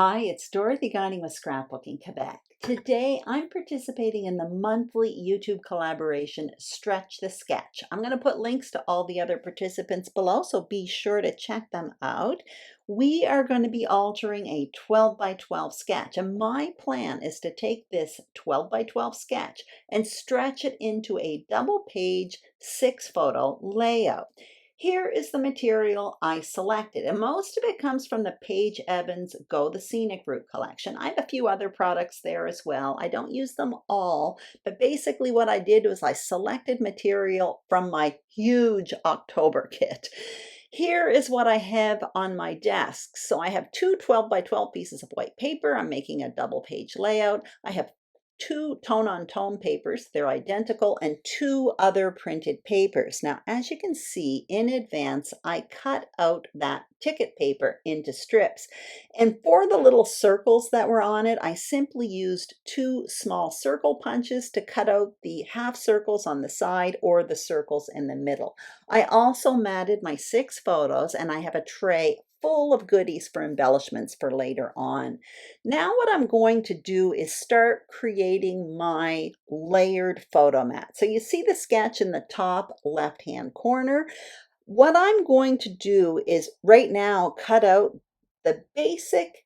Hi, it's Dorothy Guiding with Scrapbooking Quebec. Today I'm participating in the monthly YouTube collaboration Stretch the Sketch. I'm going to put links to all the other participants below, so be sure to check them out. We are going to be altering a 12 by 12 sketch, and my plan is to take this 12 by 12 sketch and stretch it into a double page 6-photo layout. Here is the material I selected, and most of it comes from the Paige Evans Go the Scenic Route collection. I have a few other products there as well. I don't use them all, but basically what I did was I selected material from my huge October kit. Here is what I have on my desk. So I have two 12 by 12 pieces of white paper. I'm making a double page layout. I have two tone-on-tone papers, they're identical, and two other printed papers. Now, as you can see in advance, I cut out that ticket paper into strips. And for the little circles that were on it, I simply used two small circle punches to cut out the half circles on the side or the circles in the middle. I also matted my 6 photos, and I have a tray full of goodies for embellishments for later on. Now what I'm going to do is start creating my layered photo mat. So you see the sketch in the top left-hand corner. What I'm going to do is right now cut out the basic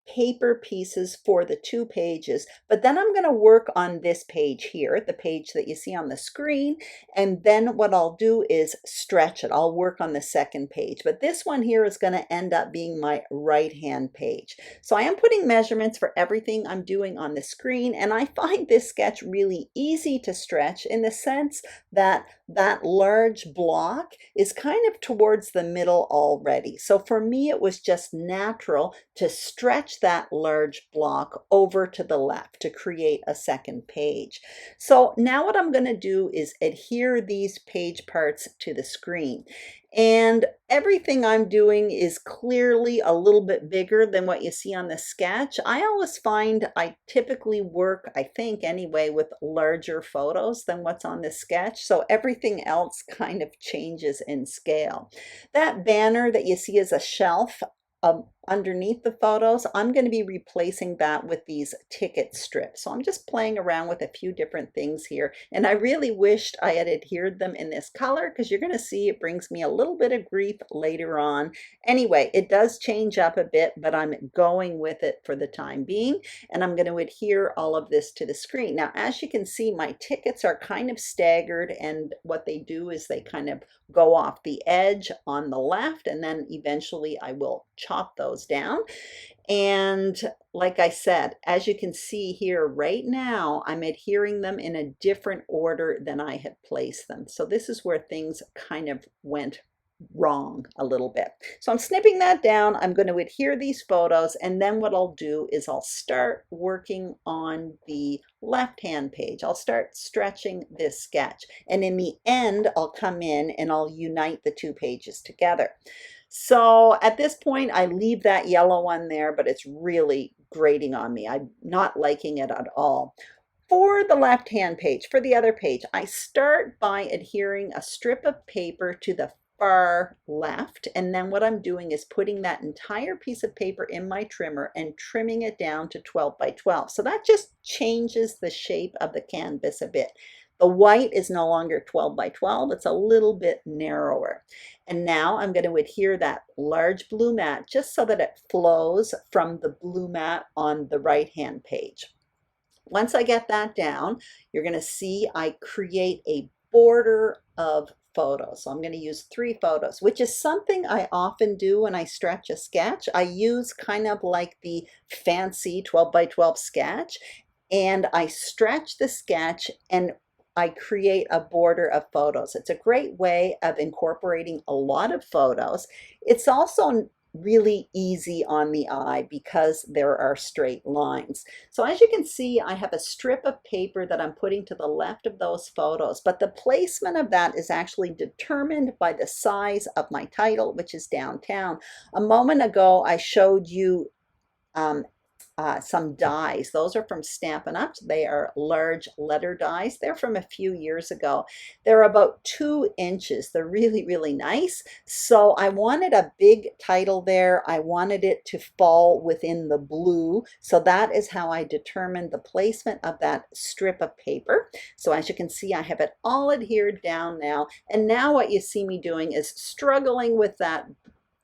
paper pieces for the 2 pages, but then I'm going to work on this page here, the page that you see on the screen, and then what I'll do is stretch it. I'll work on the second page, but this one here is going to end up being my right-hand page. So I am putting measurements for everything I'm doing on the screen, and I find this sketch really easy to stretch in the sense that that large block is kind of towards the middle already. So for me, it was just natural to stretch that large block over to the left to create a second page. So now what I'm going to do is adhere these page parts to the screen. And everything I'm doing is clearly a little bit bigger than what you see on the sketch. I always find I typically work, I think anyway, with larger photos than what's on the sketch. So everything else kind of changes in scale. That banner that you see is a shelf underneath the photos. I'm going to be replacing that with these ticket strips. So I'm just playing around with a few different things here. And I really wished I had adhered them in this color because you're going to see it brings me a little bit of grief later on. Anyway, it does change up a bit, but I'm going with it for the time being. And I'm going to adhere all of this to the screen. Now, as you can see, my tickets are kind of staggered, and what they do is they kind of go off the edge on the left, and then eventually I will chop those down. And like I said, as you can see here right now, I'm adhering them in a different order than I had placed them. So this is where things kind of went wrong a little bit. So I'm snipping that down. I'm going to adhere these photos, and then what I'll do is I'll start working on the left-hand page. I'll start stretching this sketch, and in the end I'll come in and I'll unite the 2 pages together. So at this point I leave that yellow one there, but it's really grating on me. I'm not liking it at all. For the left-hand page, for the other page, I start by adhering a strip of paper to the far left, and then what I'm doing is putting that entire piece of paper in my trimmer and trimming it down to 12 by 12. So that just changes the shape of the canvas a bit. The white is no longer 12 by 12, it's a little bit narrower. And now I'm going to adhere that large blue mat just so that it flows from the blue mat on the right-hand page. Once I get that down, you're going to see I create a border of photos. So I'm going to use 3 photos, which is something I often do when I stretch a sketch. I use kind of like the fancy 12 by 12 sketch, and I stretch the sketch and I create a border of photos. It's a great way of incorporating a lot of photos. It's also really easy on the eye because there are straight lines. So as you can see, I have a strip of paper that I'm putting to the left of those photos, but the placement of that is actually determined by the size of my title, which is downtown. A moment ago, I showed you some dies. Those are from Stampin' Up. They are large letter dies. They're from a few years ago. They're about 2 inches. They're really, really nice. So I wanted a big title there. I wanted it to fall within the blue. So that is how I determined the placement of that strip of paper. So as you can see, I have it all adhered down now. And now what you see me doing is struggling with that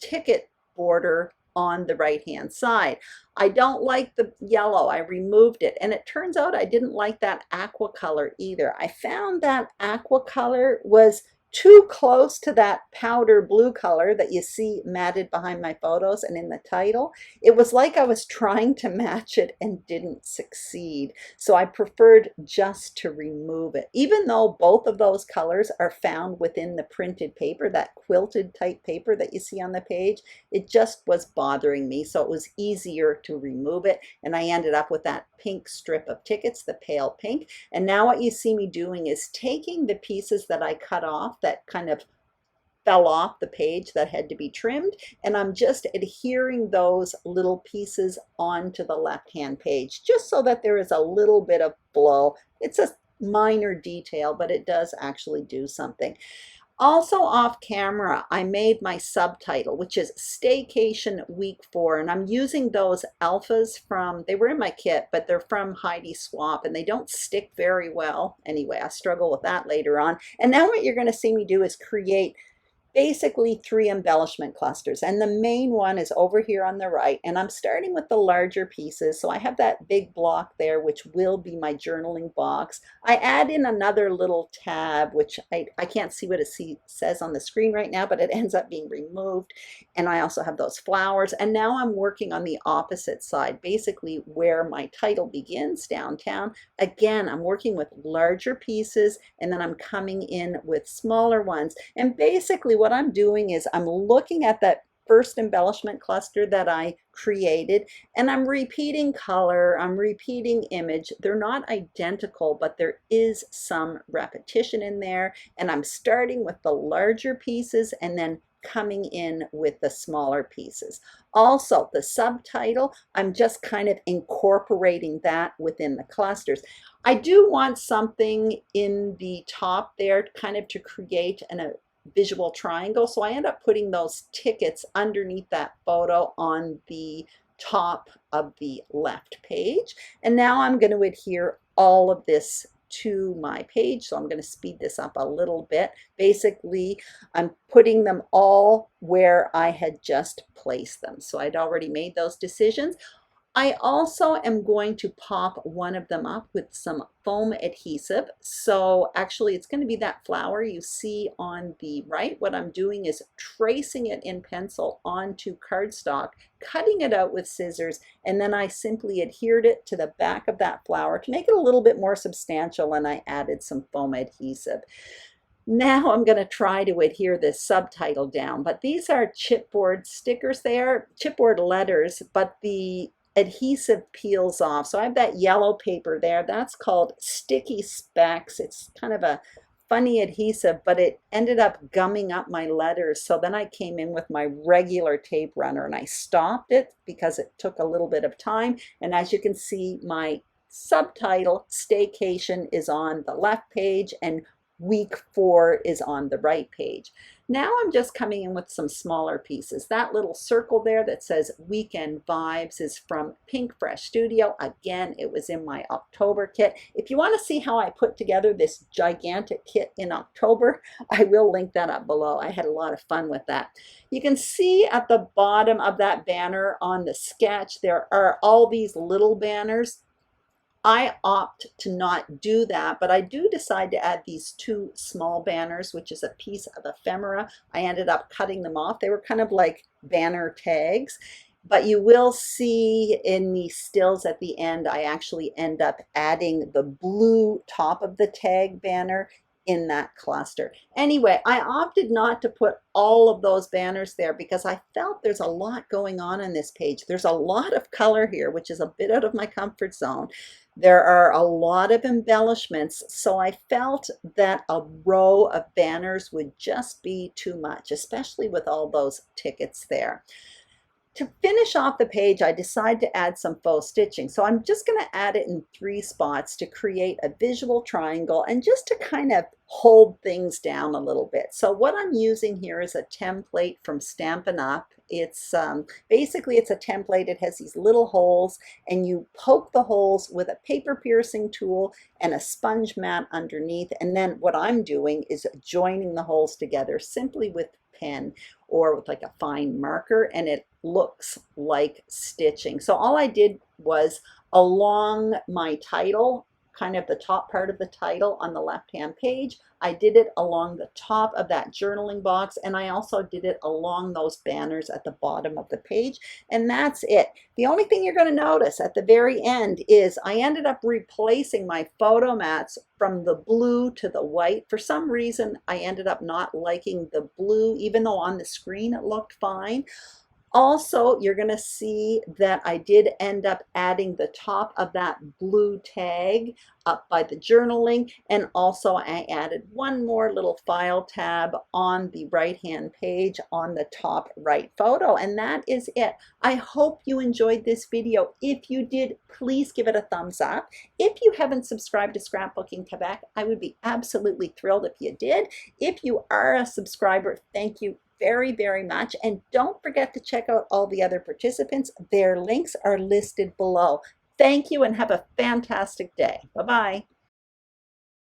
ticket border on the right hand side. I don't like the yellow. I removed it, and it turns out I didn't like that aqua color either. I found that aqua color was too close to that powder blue color that you see matted behind my photos and in the title. It was like I was trying to match it and didn't succeed. So I preferred just to remove it. Even though both of those colors are found within the printed paper, that quilted type paper that you see on the page, it just was bothering me. So it was easier to remove it. And I ended up with that pink strip of tickets, the pale pink. And now what you see me doing is taking the pieces that I cut off that kind of fell off the page that had to be trimmed, and I'm just adhering those little pieces onto the left-hand page, just so that there is a little bit of flow. It's a minor detail, but it does actually do something. Also off camera, I made my subtitle, which is Staycation Week 4, and I'm using those alphas from, they were in my kit, but they're from Heidi Swapp, and they don't stick very well. Anyway, I struggle with that later on. And now what you're going to see me do is create basically 3 embellishment clusters, and the main one is over here on the right, and I'm starting with the larger pieces. So I have that big block there, which will be my journaling box. I add in another little tab, which I can't see what it says on the screen right now, but it ends up being removed. And I also have those flowers, and now I'm working on the opposite side, basically where my title begins, downtown. Again, I'm working with larger pieces, and then I'm coming in with smaller ones. And basically what I'm doing is I'm looking at that first embellishment cluster that I created, and I'm repeating color, I'm repeating image. They're not identical, but there is some repetition in there, and I'm starting with the larger pieces and then coming in with the smaller pieces. Also, the subtitle, I'm just kind of incorporating that within the clusters. I do want something in the top there kind of to create a visual triangle, so I end up putting those tickets underneath that photo on the top of the left page. And now I'm going to adhere all of this to my page, so I'm going to speed this up a little bit. Basically, I'm putting them all where I had just placed them, so I'd already made those decisions. I also am going to pop one of them up with some foam adhesive. So actually it's going to be that flower you see on the right. What I'm doing is tracing it in pencil onto cardstock, cutting it out with scissors, and then I simply adhered it to the back of that flower to make it a little bit more substantial, and I added some foam adhesive. Now I'm going to try to adhere this subtitle down, but these are chipboard stickers. They are chipboard letters, but the adhesive peels off. So I have that yellow paper there. That's called Sticky Specs. It's kind of a funny adhesive, but it ended up gumming up my letters. So then I came in with my regular tape runner and I stopped it because it took a little bit of time. And as you can see, my subtitle, Staycation, is on the left page and Week 4 is on the right page. Now I'm just coming in with some smaller pieces. That little circle there that says Weekend Vibes is from Pink Fresh Studio. Again, it was in my October kit. If you want to see how I put together this gigantic kit in October, I will link that up below. I had a lot of fun with that. You can see at the bottom of that banner on the sketch, there are all these little banners. I opt to not do that, but I do decide to add these 2 small banners, which is a piece of ephemera. I ended up cutting them off. They were kind of like banner tags, but you will see in the stills at the end, I actually end up adding the blue top of the tag banner in that cluster. Anyway, I opted not to put all of those banners there because I felt there's a lot going on this page. There's a lot of color here, which is a bit out of my comfort zone. There are a lot of embellishments, so I felt that a row of banners would just be too much, especially with all those tickets there. To finish off the page, I decided to add some faux stitching. So I'm just going to add it in 3 spots to create a visual triangle and just to kind of hold things down a little bit. So what I'm using here is a template from Stampin' Up. It's basically it's a template. It has these little holes and you poke the holes with a paper piercing tool and a sponge mat underneath. And then what I'm doing is joining the holes together simply with pen or with like a fine marker, and it looks like stitching. So all I did was along my title, kind of the top part of the title on the left hand page, I did it along the top of that journaling box, and I also did it along those banners at the bottom of the page, and that's it. The only thing you're going to notice at the very end is I ended up replacing my photo mats from the blue to the white. For some reason I ended up not liking the blue, even though on the screen it looked fine. Also, you're going to see that I did end up adding the top of that blue tag up by the journaling, and also I added one more little file tab on the right hand page on the top right photo, and that is it. I hope you enjoyed this video. If you did, please give it a thumbs up. If you haven't subscribed to Scrapbooking Quebec, I would be absolutely thrilled if you did. If you are a subscriber, thank you very, very much. And don't forget to check out all the other participants. Their links are listed below. Thank you and have a fantastic day. Bye-bye.